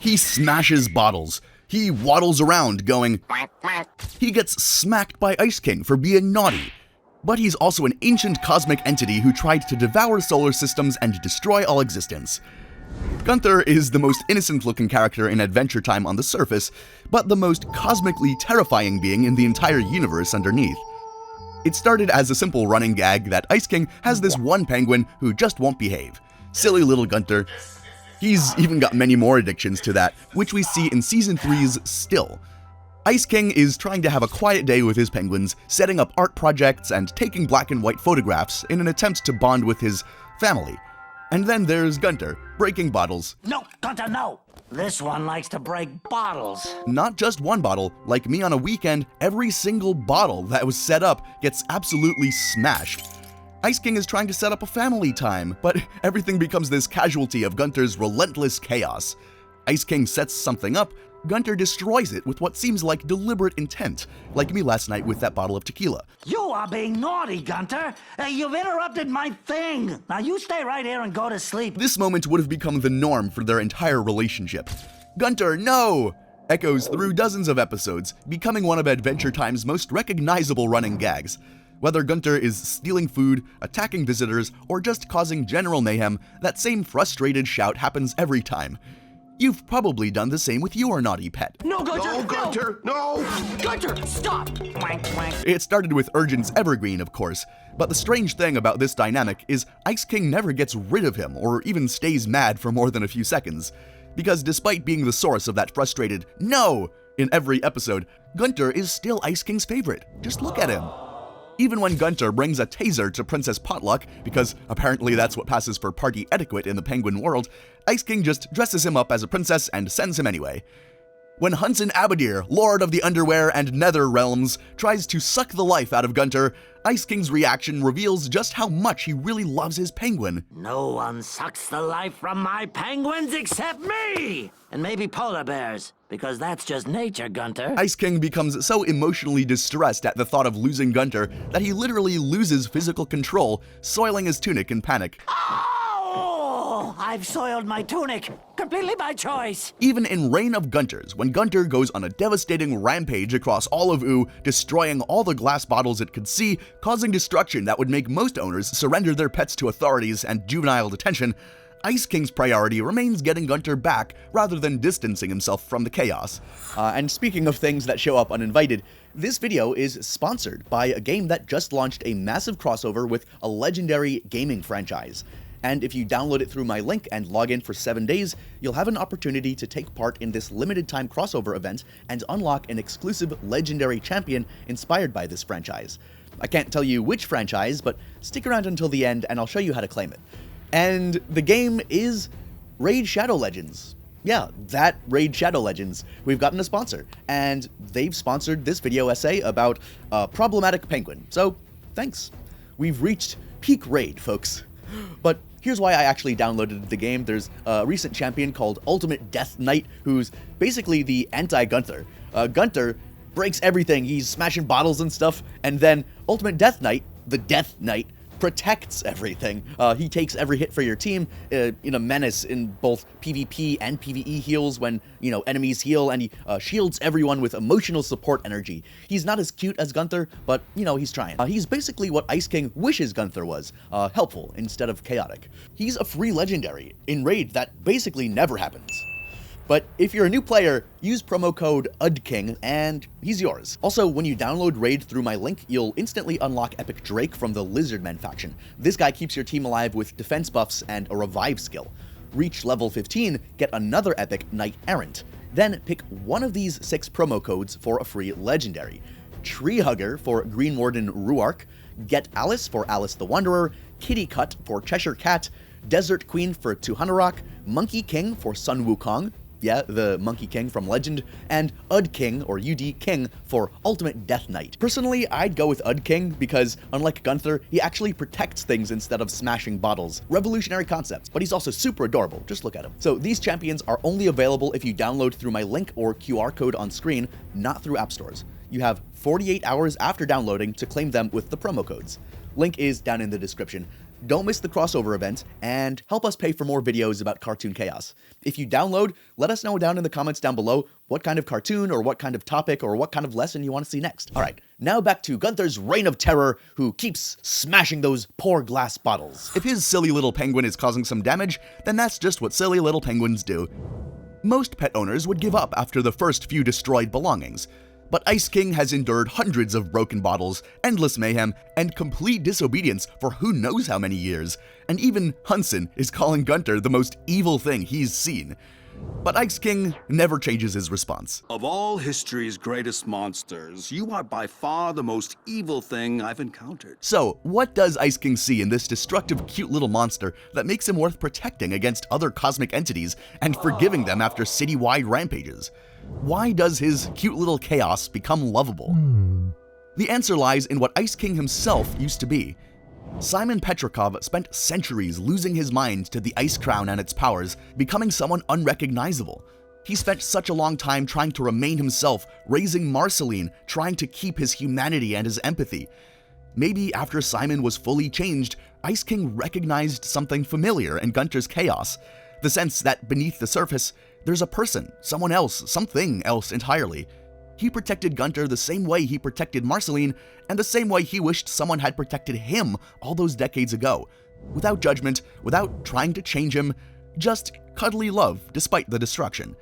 He smashes bottles. He waddles around going. He gets smacked by Ice King for being naughty. But he's also an ancient cosmic entity who tried to devour solar systems and destroy all existence. Gunther is the most innocent-looking character in Adventure Time on the surface, but the most cosmically terrifying being in the entire universe underneath. It started as a simple running gag that Ice King has this one penguin who just won't behave. Silly little Gunther. He's even got many more addictions to that, which we see in Season 3's Still. Ice King is trying to have a quiet day with his penguins, setting up art projects and taking black and white photographs in an attempt to bond with his family. And then there's Gunther, breaking bottles. No, Gunther, no! This one likes to break bottles. Not just one bottle, like me on a weekend, every single bottle that was set up gets absolutely smashed. Ice King is trying to set up a family time, but everything becomes this casualty of Gunther's relentless chaos. Ice King sets something up, Gunther destroys it with what seems like deliberate intent, like me last night with that bottle of tequila. You are being naughty, Gunther. You've interrupted my thing. Now you stay right here and go to sleep. This moment would have become the norm for their entire relationship. Gunther, no! Echoes through dozens of episodes, becoming one of Adventure Time's most recognizable running gags. Whether Gunther is stealing food, attacking visitors, or just causing general mayhem, that same frustrated shout happens every time. You've probably done the same with your naughty pet. No, Gunther! No, Gunther, no! Gunther, stop! Wank, wank. It started with Urgen's Evergreen, of course, but the strange thing about this dynamic is Ice King never gets rid of him or even stays mad for more than a few seconds. Because despite being the source of that frustrated "no" in every episode, Gunther is still Ice King's favorite. Just look at him. Even when Gunther brings a taser to Princess Potluck, because apparently that's what passes for party etiquette in the penguin world, Ice King just dresses him up as a princess and sends him anyway. When Hunson Abadir, Lord of the Underwear and Nether Realms, tries to suck the life out of Gunther, Ice King's reaction reveals just how much he really loves his penguin. No one sucks the life from my penguins except me! And maybe polar bears, because that's just nature, Gunther. Ice King becomes so emotionally distressed at the thought of losing Gunther that he literally loses physical control, soiling his tunic in panic. Oh! I've soiled my tunic, completely by choice. Even in Reign of Gunters, when Gunther goes on a devastating rampage across all of Oo, destroying all the glass bottles it could see, causing destruction that would make most owners surrender their pets to authorities and juvenile detention, Ice King's priority remains getting Gunther back rather than distancing himself from the chaos. And speaking of things that show up uninvited, this video is sponsored by a game that just launched a massive crossover with a legendary gaming franchise. And if you download it through my link and log in for 7 days, you'll have an opportunity to take part in this limited time crossover event and unlock an exclusive legendary champion inspired by this franchise. I can't tell you which franchise, but stick around until the end and I'll show you how to claim it. And the game is Raid Shadow Legends. Yeah, that Raid Shadow Legends. We've gotten a sponsor, and they've sponsored this video essay about a problematic penguin. So, thanks. We've reached peak raid, folks. But here's why I actually downloaded the game. There's a recent champion called Ultimate Death Knight, who's basically the anti-Gunther. Gunther breaks everything, he's smashing bottles and stuff, and then Ultimate Death Knight, the Death Knight, protects everything. He takes every hit for your team in a menace in both PvP and PvE heals when, enemies heal, and he shields everyone with emotional support energy. He's not as cute as Gunther, but, he's trying. He's basically what Ice King wishes Gunther was, helpful instead of chaotic. He's a free legendary in Raid that basically never happens. But if you're a new player, use promo code UDKING and he's yours. Also, when you download Raid through my link, you'll instantly unlock Epic Drake from the Lizardmen faction. This guy keeps your team alive with defense buffs and a revive skill. Reach level 15, get another epic Knight Errant. Then pick one of these 6 promo codes for a free legendary. TREEHUGGER for Green Warden Ruark, GETALICE for Alice the Wanderer, KITTYCUT for Cheshire Cat, DESERTQUEEN for Tuhanarok, MONKEYKING for Sun Wukong, yeah, the Monkey King from Legend, and UDKING, or UDKING, for Ultimate Death Knight. Personally, I'd go with UDKING because, unlike Gunther, he actually protects things instead of smashing bottles. Revolutionary concept, but he's also super adorable. Just look at him. So these champions are only available if you download through my link or QR code on screen, not through app stores. You have 48 hours after downloading to claim them with the promo codes. Link is down in the description. Don't miss the crossover event, and help us pay for more videos about cartoon chaos. If you download, let us know down in the comments down below what kind of cartoon or what kind of topic or what kind of lesson you want to see next. Alright, now back to Gunther's reign of terror, who keeps smashing those poor glass bottles. If his silly little penguin is causing some damage, then that's just what silly little penguins do. Most pet owners would give up after the first few destroyed belongings. But Ice King has endured hundreds of broken bottles, endless mayhem, and complete disobedience for who knows how many years, and even Hunson is calling Gunther the most evil thing he's seen. But Ice King never changes his response. Of all history's greatest monsters, you are by far the most evil thing I've encountered. So, what does Ice King see in this destructive, cute little monster that makes him worth protecting against other cosmic entities and forgiving them after city-wide rampages? Why does his cute little chaos become lovable? The answer lies in what Ice King himself used to be. Simon Petrikov spent centuries losing his mind to the Ice Crown and its powers, becoming someone unrecognizable. He spent such a long time trying to remain himself, raising Marceline, trying to keep his humanity and his empathy. Maybe after Simon was fully changed, Ice King recognized something familiar in Gunther's chaos. The sense that beneath the surface, there's a person, someone else, something else entirely. He protected Gunther the same way he protected Marceline, and the same way he wished someone had protected him all those decades ago. Without judgment, without trying to change him, just cuddly love despite the destruction.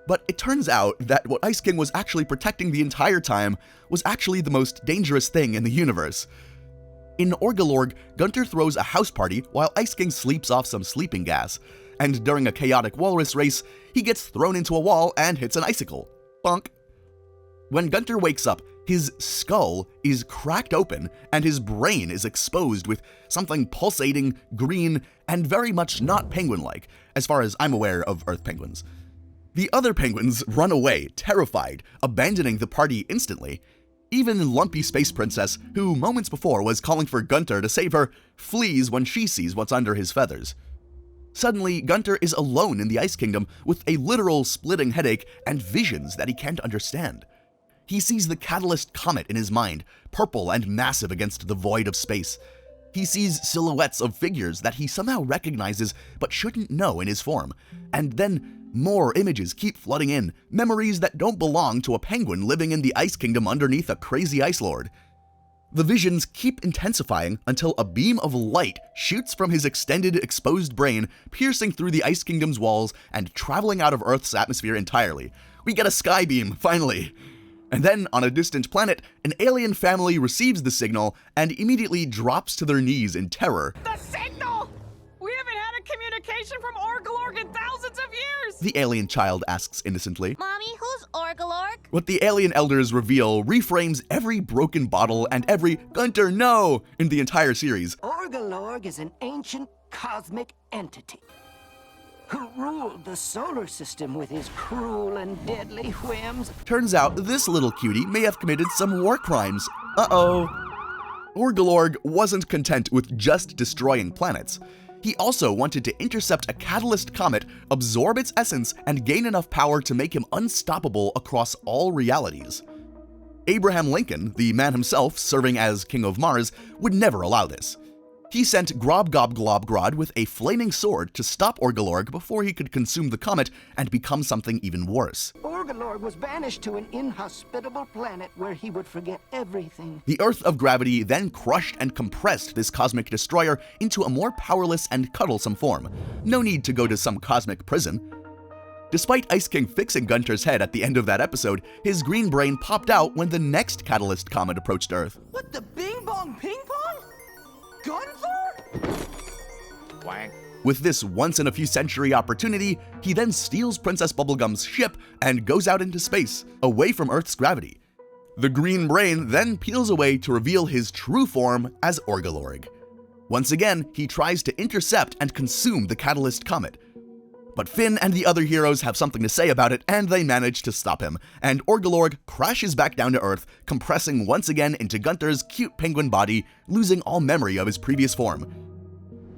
But it turns out that what Ice King was actually protecting the entire time was actually the most dangerous thing in the universe. In Orgolorg, Gunther throws a house party while Ice King sleeps off some sleeping gas. And during a chaotic walrus race, he gets thrown into a wall and hits an icicle. Bonk. When Gunther wakes up, his skull is cracked open and his brain is exposed with something pulsating, green, and very much not penguin-like, as far as I'm aware of Earth penguins. The other penguins run away, terrified, abandoning the party instantly. Even Lumpy Space Princess, who moments before was calling for Gunther to save her, flees when she sees what's under his feathers. Suddenly, Gunther is alone in the Ice Kingdom with a literal splitting headache and visions that he can't understand. He sees the Catalyst comet in his mind, purple and massive against the void of space. He sees silhouettes of figures that he somehow recognizes but shouldn't know in his form. And then more images keep flooding in, memories that don't belong to a penguin living in the Ice Kingdom underneath a crazy Ice Lord. The visions keep intensifying until a beam of light shoots from his extended, exposed brain, piercing through the Ice Kingdom's walls and traveling out of Earth's atmosphere entirely. We get a sky beam, finally! And then, on a distant planet, an alien family receives the signal and immediately drops to their knees in terror. The signal! We haven't had a communication from Orgolorg in thousands of years! The alien child asks innocently. Mommy, who's Orgolorg? What the alien elders reveal reframes every broken bottle and every Gunther no in the entire series. Orgolorg is an ancient cosmic entity who ruled the solar system with his cruel and deadly whims. Turns out this little cutie may have committed some war crimes. Uh-oh. Orgolorg wasn't content with just destroying planets. He also wanted to intercept a Catalyst comet, absorb its essence, and gain enough power to make him unstoppable across all realities. Abraham Lincoln, the man himself serving as King of Mars, would never allow this. He sent Grob Gob Glob Grod with a flaming sword to stop Orgolorg before he could consume the comet and become something even worse. Orgolorg was banished to an inhospitable planet where he would forget everything. The Earth of Gravity then crushed and compressed this cosmic destroyer into a more powerless and cuddlesome form. No need to go to some cosmic prison. Despite Ice King fixing Gunther's head at the end of that episode, his green brain popped out when the next Catalyst comet approached Earth. What the bing bong ping pong? Gunther? Wank. With this once-in-a-few-century opportunity, he then steals Princess Bubblegum's ship and goes out into space, away from Earth's gravity. The green brain then peels away to reveal his true form as Orgolorg. Once again, he tries to intercept and consume the Catalyst comet. But Finn and the other heroes have something to say about it, and they manage to stop him, and Orgolorg crashes back down to Earth, compressing once again into Gunther's cute penguin body, losing all memory of his previous form.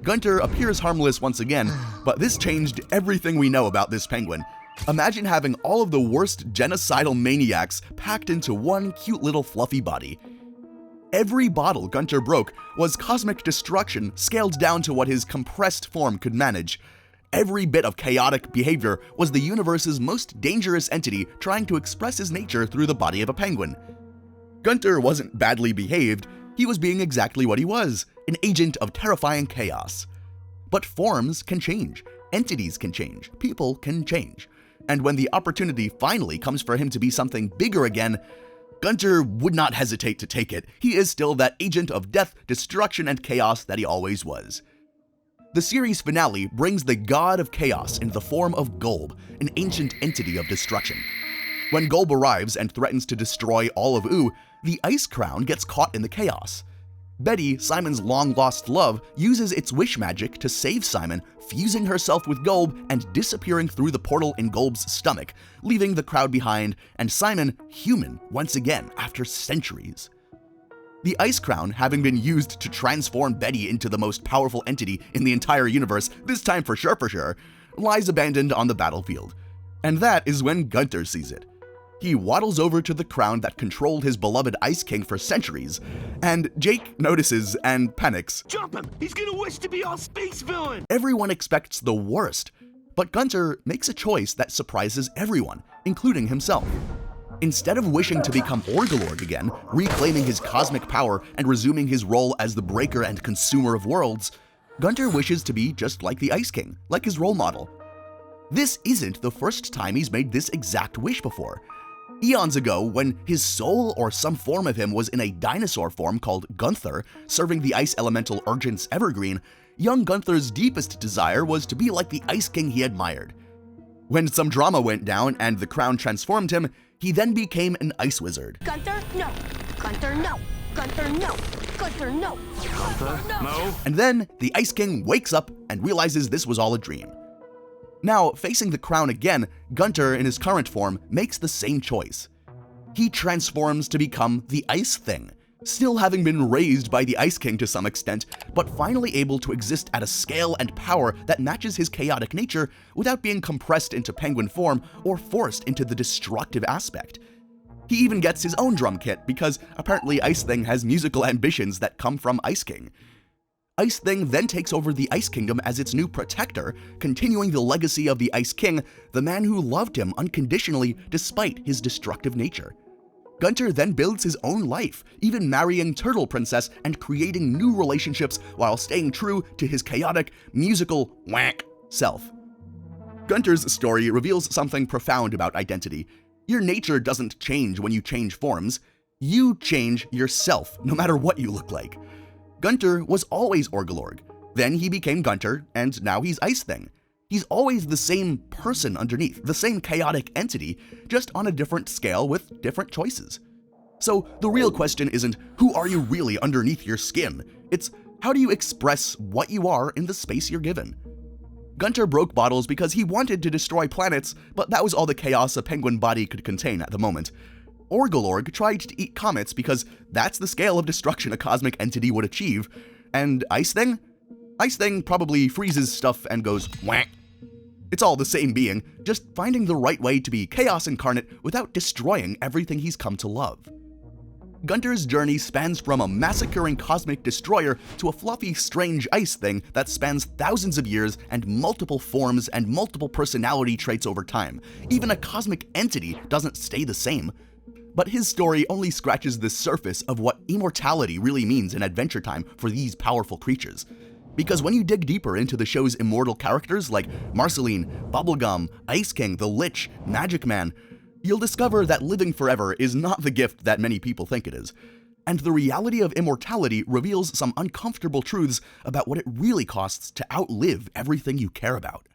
Gunther appears harmless once again, but this changed everything we know about this penguin. Imagine having all of the worst genocidal maniacs packed into one cute little fluffy body. Every bottle Gunter broke was cosmic destruction scaled down to what his compressed form could manage. Every bit of chaotic behavior was the universe's most dangerous entity trying to express his nature through the body of a penguin. Gunter wasn't badly behaved, he was being exactly what he was, an agent of terrifying chaos. But forms can change, entities can change, people can change. And when the opportunity finally comes for him to be something bigger again, Gunter would not hesitate to take it. He is still that agent of death, destruction, and chaos that he always was. The series finale brings the god of chaos in the form of Golb, an ancient entity of destruction. When Golb arrives and threatens to destroy all of Oo, the Ice Crown gets caught in the chaos. Betty, Simon's long-lost love, uses its wish magic to save Simon, fusing herself with Golb and disappearing through the portal in Golb's stomach, leaving the crowd behind and Simon human once again after centuries. The Ice Crown, having been used to transform Betty into the most powerful entity in the entire universe, this time for sure, lies abandoned on the battlefield. And that is when Gunter sees it. He waddles over to the crown that controlled his beloved Ice King for centuries, and Jake notices and panics. Jump him! He's gonna wish to be our space villain! Everyone expects the worst, but Gunter makes a choice that surprises everyone, including himself. Instead of wishing to become Orgulorg again, reclaiming his cosmic power and resuming his role as the breaker and consumer of worlds, Gunter wishes to be just like the Ice King, like his role model. This isn't the first time he's made this exact wish before. Eons ago, when his soul or some form of him was in a dinosaur form called Gunther, serving the ice elemental Urgent's Evergreen, young Gunther's deepest desire was to be like the Ice King he admired. When some drama went down and the crown transformed him, he then became an ice wizard. Gunther, no. Gunther, no. Gunther, no. Gunther, no. Gunther, no. And then the Ice King wakes up and realizes this was all a dream. Now, facing the crown again, Gunter, in his current form, makes the same choice. He transforms to become the Ice Thing, still having been raised by the Ice King to some extent, but finally able to exist at a scale and power that matches his chaotic nature without being compressed into penguin form or forced into the destructive aspect. He even gets his own drum kit because apparently Ice Thing has musical ambitions that come from Ice King. Ice Thing then takes over the Ice Kingdom as its new protector, continuing the legacy of the Ice King, the man who loved him unconditionally despite his destructive nature. Gunter then builds his own life, even marrying Turtle Princess and creating new relationships while staying true to his chaotic, musical, whack self. Gunter's story reveals something profound about identity. Your nature doesn't change when you change forms. You change yourself, no matter what you look like. Gunter was always Orgulorg, then he became Gunter, and now he's Ice Thing. He's always the same person underneath, the same chaotic entity, just on a different scale with different choices. So the real question isn't, who are you really underneath your skin? It's, how do you express what you are in the space you're given? Gunter broke bottles because he wanted to destroy planets, but that was all the chaos a penguin body could contain at the moment. Orgulorg tried to eat comets because that's the scale of destruction a cosmic entity would achieve. And Ice Thing? Ice Thing probably freezes stuff and goes whack. It's all the same being, just finding the right way to be chaos incarnate without destroying everything he's come to love. Gunter's journey spans from a massacring cosmic destroyer to a fluffy, strange ice thing that spans thousands of years and multiple forms and multiple personality traits over time. Even a cosmic entity doesn't stay the same. But his story only scratches the surface of what immortality really means in Adventure Time for these powerful creatures. Because when you dig deeper into the show's immortal characters like Marceline, Bubblegum, Ice King, the Lich, Magic Man, you'll discover that living forever is not the gift that many people think it is. And the reality of immortality reveals some uncomfortable truths about what it really costs to outlive everything you care about.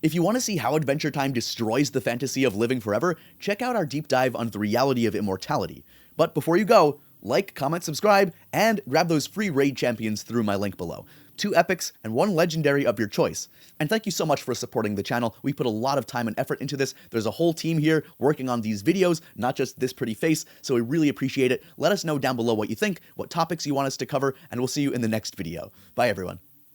If you want to see how Adventure Time destroys the fantasy of living forever, check out our deep dive on the reality of immortality. But before you go, like, comment, subscribe, and grab those free raid champions through my link below. 2 epics and 1 legendary of your choice. And thank you so much for supporting the channel. We put a lot of time and effort into this. There's a whole team here working on these videos, not just this pretty face, so we really appreciate it. Let us know down below what you think, what topics you want us to cover, and we'll see you in the next video. Bye everyone.